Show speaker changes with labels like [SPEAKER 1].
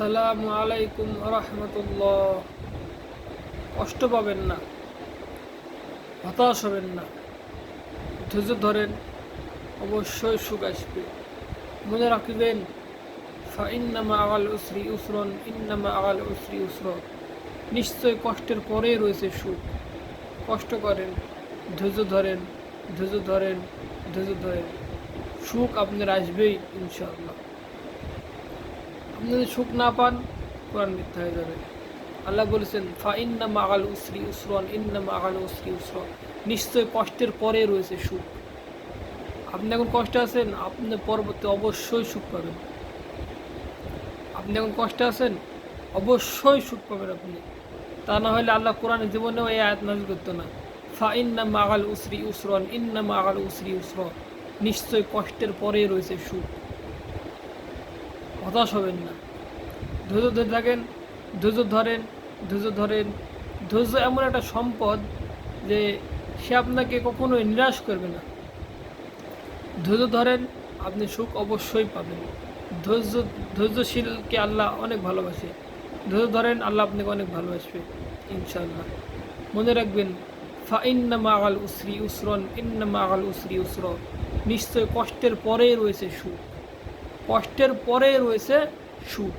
[SPEAKER 1] আসসালামু আলাইকুম রহমতুল্লাহ। কষ্ট পাবেন না, হতাশ হবেন না, ধৈর্য ধরেন, অবশ্যই সুখ আসবে। মনে রাখবেন, ফাইন্নামা আগাল উসরি ইউসরন, ইন্নামা আগাল উসরি ইউসর। নিশ্চয় কষ্টের পরেই রয়েছে সুখ। কষ্ট করেন, ধৈর্য ধরেন, ধৈর্য ধরেন, ধৈর্য ধরেন, সুখ আপনার আসবেই ইনশাআল্লাহ। আপনি যদি সুখ না পান, কোরআন মিথ্যা হয়ে যাবে। আল্লাহ বলেছেন, ফাইন্নামা আগাল উসরি ইউসরন, ইন্নামা আগাল উসরি ইউসর। নিশ্চয় কষ্টের পরে রয়েছে সুখ। আপনি এখন কষ্টে আছেন, আপনি পরবর্তী অবশ্যই সুখ পাবেন। আপনি এখন কষ্টে আছেন, অবশ্যই সুখ পাবেন আপনি। তা না হলে আল্লাহ কোরআনে জীবনেও এই আয়াত নাযিল করতো না। ফাইন্নামা আগাল উসরি ইউসরন, ইন্নামা আগাল উসরি ইউসর। নিশ্চয় কষ্টের পরেই রয়েছে সুখ। হতাশ হবেন না, ধৈর্য ধরে থাকেন, ধৈর্য ধরেন, ধৈর্য ধরেন। ধৈর্য এমন একটা সম্পদ যে সে আপনাকে কখনোই নিরাশ করবে না। ধৈর্য ধরেন, আপনি সুখ অবশ্যই পাবেন। ধৈর্যশীলকে আল্লাহ অনেক ভালোবাসে। ধৈর্য ধরেন, আল্লাহ আপনাকে অনেক ভালোবাসবে ইনশাআল্লাহ। মনে রাখবেন, ফাইন্নামা আগাল উসরি ইউসরন, ইন্নামা আগাল উসরি ইউসর। নিশ্চয় কষ্টের পরেই রয়েছে সুখ। কষ্টের পরে রয়েছে সুখ।